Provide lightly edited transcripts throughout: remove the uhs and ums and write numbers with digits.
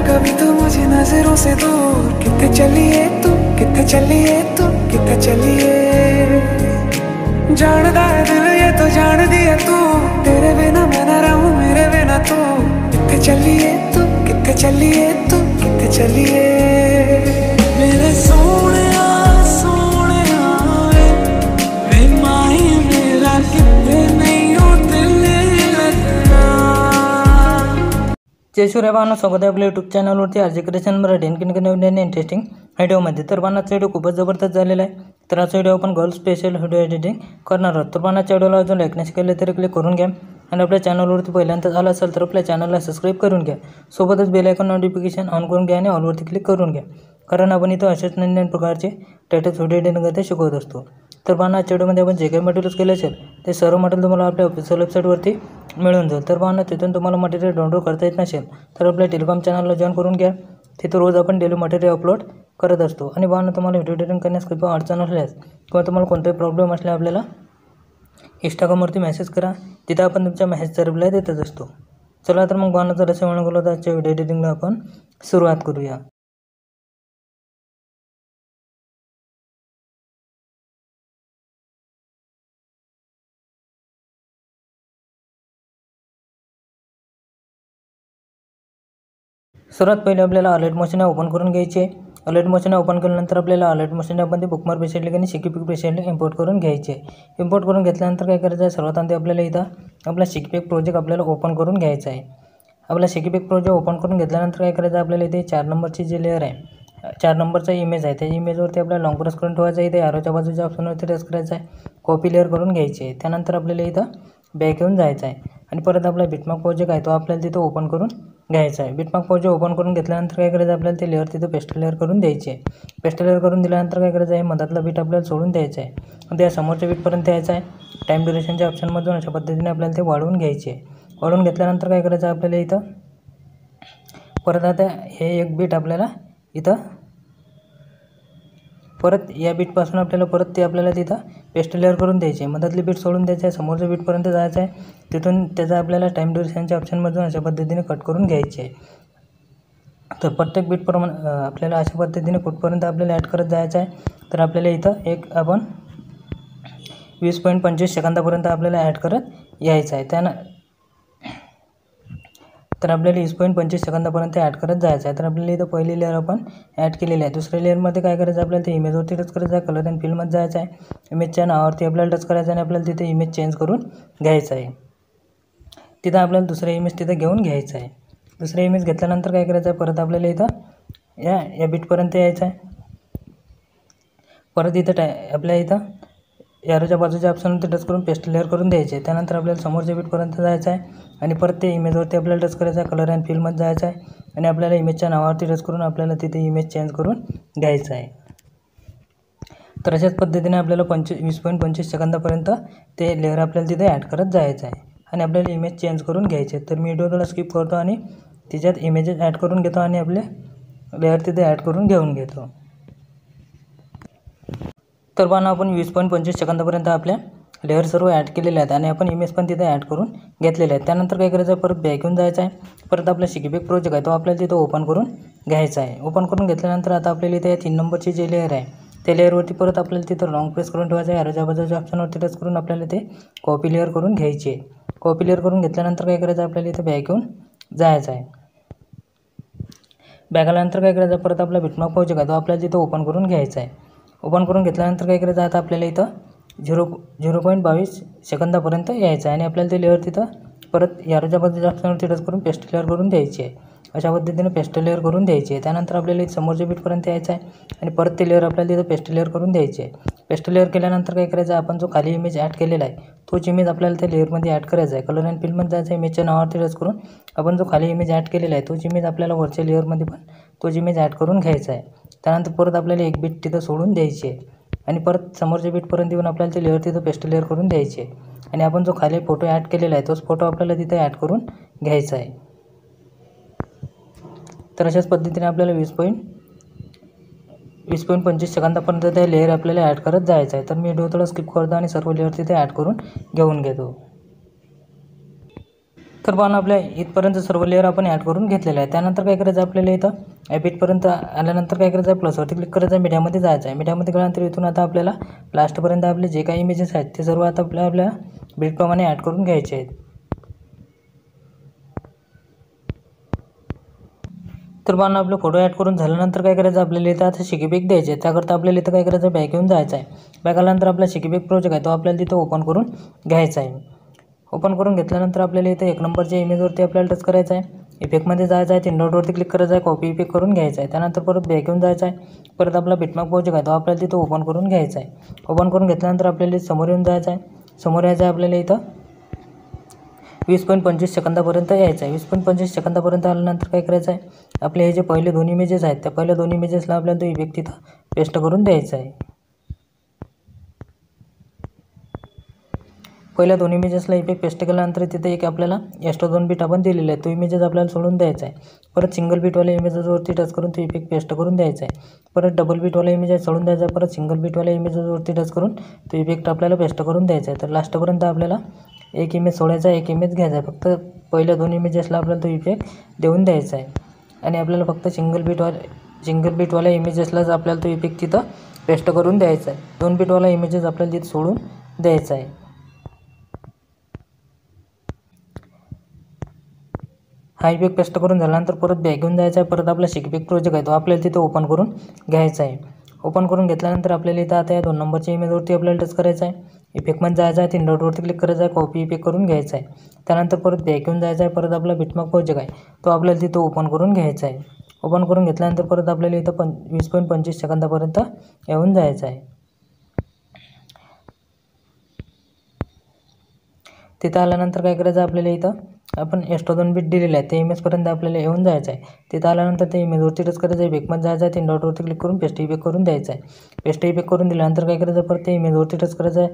कभी तू मुझे नजरों से दूर, कितने चलिए तू, कितने चलिए तू, कितने चलिए। जानदा है दिल ये तो जान दिया तू, तेरे बिना मैं ना रहूं मेरे बिना तू। कितने चलिए तू, कितने चलिए तू, कितने चलिए। मेरे सोने सोने वे माही मेरा कितने नहीं हो दिल लगना। जय सूर्यबाना, स्वागत आहे आपल्या यूट्यूब चॅनलवरती आरजे क्रिएशन मराठी आणखीन नवीन इंटरेस्टिंग व्हिडिओमध्ये। तर बाणाचा व्हिडिओ खूपच जबरदस्त झालेला आहे। तर आजचा व्हिडिओ आपण गर्ल स्पेशल व्हिडिओ एडिटिंग करणार आहोत। तर बाणाच्या व्हिडिओला अजून लाईक नसेल केले तरी क्लिक करून घ्या आणि आपल्या चॅनलवरती पहिल्यांदाच आला असेल तर आपल्या चॅनलला सबस्क्राईब करून घ्या। सोबतच बेल आयकॉन नोटिफिकेशन ऑन करून घ्या आणि ऑलवरती क्लिक करून घ्या, कारण आपण इथं अशाच नवीन प्रकारचे स्टेटस व्हिडिओ एडिटिंग करता शिकवत असतो। तर बाणाच्या व्हिडिओमध्ये आपण जे काही मटेरियल्स केले असेल ते सर्व मटेरियल तुम्हाला आपल्या ऑफिशियल वेबसाईटवरती मिळून जाईल। तर बाणा तिथून तुम्हाला मटेरियल डाउनलोड करता येत नसेल तर आपल्या टेलिग्राम चॅनलला जॉईन करून घ्या। तिथे रोज आपण डेली मटेरियल अपलोड करत असतो। आणि बाणा तुम्हाला व्हिडिओ एडिटिंग करण्यास किंवा अडचण असल्यास किंवा तुम्हाला कोणताही प्रॉब्लेम असल्यास आपल्याला इंस्टाग्रामवरती मेसेज करा, तिथे आपण तुमच्या मेसेजचा रिप्लाय देतच असतो। चला तर मग बाणाचा रस्सा म्हणून तर आजच्या व्हिडिओ एडिटिंगला आपण सुरुवात करूया। सर्वात पहिले आपल्याला अलर्ट मोशन ओपन करून घ्यायचे आहे। अलर्ट मोशन ओपन केल्यानंतर आपल्याला अलर्ट मोशन आपण बुकमार्क प्रेसेंटली आणि शिकीपिक प्रेसेंटली इम्पोर्ट करून घ्यायचे आहे। इम्पोर्ट करून घेतल्यानंतर काय करायचं आहे, सर्वात आधी आपल्याला इथं आपला शिकीपिक प्रोजेक्ट आपल्याला ओपन करून घ्यायचा आहे। आपला शिकीपिक प्रोजेक्ट ओपन करून घेतल्यानंतर काय करायचं आहे, आपल्याला इथे 4 नंबरची जी लेअर आहे, 4 नंबरचा इमेज आहे, त्या इमेजवरती आपल्याला लॉंग प्रेस करून ठेवायचं आहे। इथे ॲरोच्या बाजूच्या ऑप्शनवरती प्रेस करायचं आहे, कॉपी लेअर करून घ्यायची आहे। त्यानंतर आपल्याला इथं बॅक येऊन जायचं आहे आणि परत आपला बिटमार्क प्रोजेक्ट आहे तो आपल्याला तिथं ओपन करून घ्यायचा आहे। बिटमार्क प्रोजेक्ट ओपन करून घेतल्यानंतर काय करायचं, आपल्याला ते लेअर तिथं पेस्ट लेअर करून द्यायची आहे। पेस्ट लेअर करून दिल्यानंतर काय करायचं आहे, मधातला बीट आपल्याला सोडून द्यायचा आहे आणि त्या समोरच्या बीटपर्यंत यायचं आहे। टाईम ड्युरेशनच्या ऑप्शनमधून अशा पद्धतीने आपल्याला ते वाढवून घ्यायचे आहे। वाढवून घेतल्यानंतर काय करायचं, आपल्याला इथं परत आता हे एक बीट आपल्याला इथं परत या बीटपासून आपल्याला परत ते आपल्याला तिथं पेस्ट लेअर करून द्यायचे आहे। मधातली बीट सोडून द्यायचं आहे, समोरच्या बीटपर्यंत जायचं आहे। तिथून त्याचा आपल्याला टाईम ड्युरेशनच्या ऑप्शनमधून अशा पद्धतीने कट करून घ्यायचे आहे। तर प्रत्येक बीटप्रमाणे आपल्याला अशा पद्धतीने कुठपर्यंत आपल्याला ॲड करत जायचं आहे। तर आपल्याला इथं एक आपण 20.25 सेकंदापर्यंत आपल्याला ॲड करत यायचं आहे। तर आपल्याला 20.25 सेकंदापर्यंत ॲड करत जायचं आहे। तर आपल्याला इथं पहिली लेअर आपण ॲड केलेली आहे। दुसऱ्या लेअरमध्ये काय करायचं, आपल्याला ते इमेजवरती टच करायचं आहे, कलर अँड फिलमध्ये जायचं आहे, इमेजच्या नावावरती आपल्याला टच करायचं आहे आणि आपल्याला तिथे इमेज चेंज करून घ्यायचं आहे। तिथं आपल्याला दुसरा इमेज तिथं घेऊन घ्यायचं आहे। दुसरा इमेज घेतल्यानंतर काय करायचं आहे, परत आपल्याला इथं या बीटपर्यंत यायचं आहे। परत इथं आपल्या इथं ॲरोच्या बाजूच्या ऑप्शनवरती टच करून पेस्ट लेअर करून द्यायचे आहे। त्यानंतर आपल्याला समोरच्या बीटपर्यंत जायचं आहे आणि परत ते इमेजवरती आपल्याला टच करायचं आहे, कलर अँड फिलमध्ये जायचं आहे आणि आपल्याला इमेजच्या नावावरती टच करून आपल्याला तिथे इमेज चेंज करून घ्यायचं आहे। तर अशाच पद्धतीने आपल्याला 20.25 सेकंदापर्यंत ते लेअर आपल्याला तिथे ॲड करत जायचं आहे आणि आपल्याला इमेज चेंज करून घ्यायचे आहे। तर मी व्हिडिओ थोडा स्किप करतो आणि त्याच्यात इमेजेस ॲड करून घेतो आणि आपले लेअर तिथे ॲड करून घेऊन घेतो। तर बाणा आपण 20.25 सेकंदापर्यंत आपल्या लेअर सर्व ॲड केलेले आहेत आणि आपण इमेज पण तिथे ॲड करून घेतलेले आहेत। त्यानंतर काय करायचं आहे, परत बॅक येऊन जायचं आहे। परत आपला शिकीपिक प्रोजेक्ट आहे तो आपल्याला तिथं ओपन करून घ्यायचा आहे। ओपन करून घेतल्यानंतर आता आपल्याला इथे 3 नंबरची जी लेअर आहे त्या लेअरवरती परत आपल्याला तिथं लॉंग प्रेस करून ठेवायचं आहे। ॲरोच्या बाजूच्या ऑप्शनवरती टच करून आपल्याला ते कॉपी लेअर करून घ्यायची आहे। कॉपी लेअर करून घेतल्यानंतर काय करायचं, आपल्याला इथं बॅक येऊन जायचं आहे। बॅक आल्यानंतर काय करायचं, परत आपला बिटमार्क प्रोजेक्ट आहे तो आपल्याला तिथं ओपन करून घ्यायचा आहे। ओपन करून घेतल्यानंतर काय करायचं, आता आपल्याला इथं 0.22 सेकंदापर्यंत यायचं आहे आणि आपल्याला ते लेअर तिथं परत ॲरोच्या बाजूच्या ऑप्शनवरती टच करून पेस्ट लेअर करून द्यायची आहे। अशा पद्धतीने पेस्ट लेअर करून द्यायची आहे। त्यानंतर आपल्याला इथं समोरच्या बीटपर्यंत यायचं आहे आणि परत ते लेअर आपल्याला तिथं पेस्ट लेअर करून द्यायची आहे। पेस्ट लेअर केल्यानंतर काय करायचं, आपण जो खाली इमेज ॲड केलेला आहे तोच इमेज आपल्याला त्या लेअरमध्ये ॲड करायचा आहे। कलर अँड फिलमध्ये जायचं आहे, इमेजच्या नावावरती टच करून आपण जो खाली इमेज ॲड केलेला आहे तोच इमेज आपल्याला वरच्या लेअरमध्ये पण तोच इमेज ॲड करून घ्यायचा आहे। त्यानंतर परत आपल्याला एक बीट तिथं सोडून द्यायची आहे आणि परत समोरच्या बीटपर्यंत येऊन आपल्याला ते लेअर तिथं पेस्ट लेअर करून द्यायची आहे आणि आपण जो खाली फोटो ॲड केलेला आहे तोच फोटो आपल्याला तिथे ॲड करून घ्यायचा आहे। तर अशाच पद्धतीने आपल्याला 20.25 सेकंदापर्यंत ते लेअर आपल्याला ॲड करत जायचं आहे। तर मी व्हिडिओ थोडा स्किप करतो आणि सर्व लेअर तिथे ॲड करून घेऊन घेतो। तर पाहून आपल्या इथपर्यंत सर्व लेअर आपण ॲड करून घेतलेलं आहे। त्यानंतर काय करायचं आपल्याला इथं ॲपिटपर्यंत आल्यानंतर काय करायचं आहे, प्लसवरती क्लिक करायचं आहे, मीडियामध्ये जायचं आहे। मीडियामध्ये गेल्यानंतर इथून आता आपल्याला लास्टपर्यंत आपले जे काही इमेजेस आहेत ते सर्व आता आपल्या बिटप्रमाणे ॲड करून घ्यायचे आहेत। तर पाहून आपले फोटो ॲड करून झाल्यानंतर काय करायचं आपल्याला इथं आता शिकीपिक द्यायचे आहे। त्याकरता आपल्याला इथं काय करायचं, बॅक येऊन जायचं आहे। बॅक आल्यानंतर आपला शिकीपिक प्रोजेक्ट आहे तो आपल्याला तिथं ओपन करून घ्यायचा आहे। ओपन करून घेतल्यानंतर आपल्याला इथे 1 नंबरच्या इमेजवरती आपल्याला टच करायचं आहे। इफेक्टमध्ये जायचं आहे, 3 डॉटवरती क्लिक करायचं आहे, कॉपी इफेक्ट करून घ्यायचा आहे। त्यानंतर परत बॅक येऊन जायचं आहे। परत आपला बिटमॅप प्रोजेक्ट आहे तो आपल्याला तिथं ओपन करून घ्यायचा आहे। ओपन करून घेतल्यानंतर आपल्याला समोर येऊन जायचं आहे। समोर यायचं आहे आपल्याला इथं 20.25 सेकंदापर्यंत यायचं आहे। 20.25 सेकंदापर्यंत आल्यानंतर काय करायचं आहे, आपले हे जे पहिले 2 इमेजेस आहेत त्या पहिल्या 2 इमेजेसला आपल्याला तो इफेक्ट तिथं पेस्ट करून द्यायचा आहे। पहिल्या 2 इमेजेसला इफेक्ट पेस्ट केल्यानंतर तिथे एक आपल्याला एक्स्ट्रा 2 बीट आपण दिलेले आहे, तो इमेजेस आपल्याला सोडून द्यायचा आहे। परत सिंगल बीटवाल्या इमेजेसवरती टच करून तो इफेक्ट पेस्ट करून द्यायचा आहे। परत डबल बीटवाला इमेजेस सोडून द्यायचा आहे। परत सिंगल बीटवाल्या इमेजेसवरती टच करून तो इफेक्ट आपल्याला पेस्ट करून द्यायचा आहे। तर लास्टपर्यंत आपल्याला एक इमेज सोडायचा आहे, एक इमेज घ्यायचा आहे। फक्त पहिल्या 2 इमेजेसला आपल्याला तो इफेक्ट देऊन द्यायचा आहे आणि आपल्याला फक्त सिंगल बीटवाल्या इमेजेसलाच आपल्याला तो इफेक्ट तिथं पेस्ट करून द्यायचा आहे। 2 बीटवाला इमेजेस आपल्याला तिथं सोडून द्यायचा आहे। हा इफेक्ट पेस्ट करून झाल्यानंतर परत बॅक घेऊन जायचा आहे। परत आपला शिकीपिक प्रोजेक्ट आहे तो आपल्याला तिथे ओपन करून घ्यायचा आहे। ओपन करून घेतल्यानंतर आपल्याला इथं आता या 2 नंबरच्या इमेजवरती आपल्याला टच करायचं आहे। इफेक्टमध्ये जायचं आहे, 3 डॉटवरती क्लिक करायचं आहे, कॉपी इफेक्ट करून घ्यायचा आहे। त्यानंतर परत बॅक घेऊन जायचं आहे। परत आपला बिटमॅप प्रोजेक्ट आहे तो आपल्याला तिथं ओपन करून घ्यायचा आहे। ओपन करून घेतल्यानंतर परत आपल्याला इथं 20.25 सेकंदापर्यंत येऊन जायचं आहे। तिथं आल्यानंतर काय करायचं आपल्याला इथं आपण एक्स्ट्रा 2 बीट दिलेले आहेत त्या इमेजपर्यंत आपल्याला येऊन जायचं आहे। तिथं आल्यानंतर त्या इमेजवरती टच करायचं आहे, इफेक्टमध्ये जायचं आहे, 3 डॉटवरती क्लिक करून पेस्ट इफेक्ट करून द्यायचं आहे। पेस्ट इफेक्ट करून दिल्यानंतर काय करायचं, परत त्या इमेजवरती टच करायचं आहे,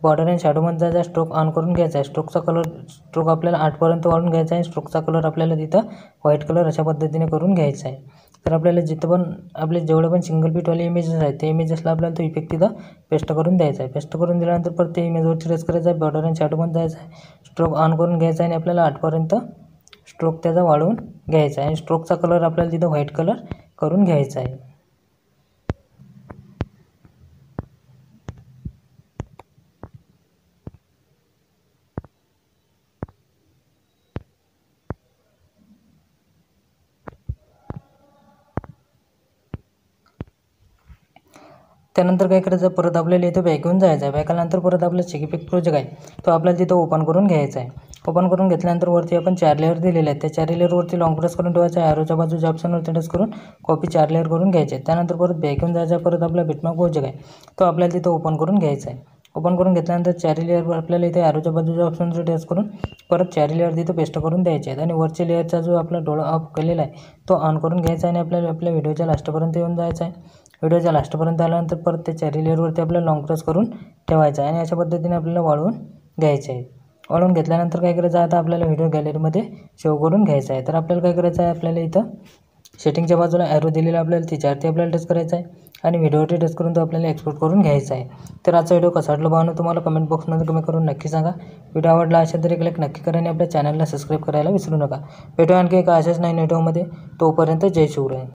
बॉर्डर अँड शॅडोमध्ये जायचं आहे, स्ट्रोक ऑन करून घ्यायचा आहे। स्ट्रोक आपल्याला 8 पर्यंत वाढून घ्यायचा आहे। स्ट्रोकचा कलर आपल्याला तिथं व्हाईट कलर अशा पद्धतीने करून घ्यायचा आहे। तर आपल्याला जिथं पण आपले जेवढे पण सिंगल बीटवाले इमेजेस आहेत त्या इमेजेसला आपल्याला तो इफेक्ट तिथं पेस्ट करून द्यायचा आहे। पेस्ट करून दिल्यानंतर परत त्या इमेजवरती टच करायचं आहे, बॉर्डर अँड शॅडोमध्ये जायचं आहे, स्ट्रोक ऑन करून घ्यायचा आहे आणि आपल्याला 8 पर्यंत स्ट्रोक त्याचा वाढवून घ्यायचा आहे आणि स्ट्रोकचा कलर आपल्याला तिथं व्हाईट कलर करून घ्यायचा आहे। त्यानंतर काय करायचं, परत आपल्याला इथं बॅक घेऊन जायचं आहे। बॅक आल्यानंतर परत आपला शिकीपिक प्रोजेक्ट आहे तो आपल्याला तिथं ओपन करून घ्यायचा आहे। ओपन करून घेतल्यानंतर वरती आपण 4 लेअर दिलेले आहेत, त्या 4 लेअरवरती लॉंग प्रेस करून ठेवायचं आहे। ॲरोच्या बाजूच्या ऑप्शनवरती टच करून कॉपी 4 लेअर करून घ्यायचे आहेत। त्यानंतर परत बॅक घेऊन जायचं आहे। परत आपला बिटमॅप प्रोजेक्ट आहे तो आपल्याला तिथं ओपन करून घ्यायचा आहे। ओपन करून घेतल्यानंतर 4 लेअरवर आपल्याला इथे ॲरोच्या बाजूच्या ऑप्शनवरती टच करून परत 4 लेअर तिथं पेस्ट करून द्यायचे आहेत आणि वरच्या लेअरचा जो आपला डोळा ऑफ केलेला आहे तो ऑन करून घ्यायचा आणि आपल्याला आपल्या व्हिडिओच्या लास्टपर्यंत येऊन जायचं आहे। व्हिडिओच्या लास्टपर्यंत आल्यानंतर परत त्या 4 लेअरवरती आपल्याला लॉंग प्रेस करून ठेवायचं आहे आणि अशा पद्धतीने आपल्याला वाढवून घ्यायचे आहे। वाढवून घेतल्यानंतर काय करायचं, आता आपल्याला व्हिडिओ गॅलरीमध्ये सेव्ह करून घ्यायचं आहे। तर आपल्याला काय करायचं आहे, आपल्याला इथं सेटिंगच्या बाजूला ॲरो दिलेला आपल्याला त्याच्यावरती आपल्याला टच करायचा आहे आणि व्हिडिओवरती टच करून तो आपल्याला एक्सपोर्ट करून घ्यायचा आहे। तर आजचा व्हिडिओ कसा वाटला भावांनो तुम्हाला कमेंट बॉक्समध्ये कमेंट करून नक्की सांगा। व्हिडिओ आवडला असेल तर एक लाईक नक्की करा आणि आपल्या चॅनलला सबस्क्राईब करायला विसरू नका। भेटूया आणखी एका अशाच नवीन व्हिडिओमध्ये, तोपर्यंत जय शिवराय।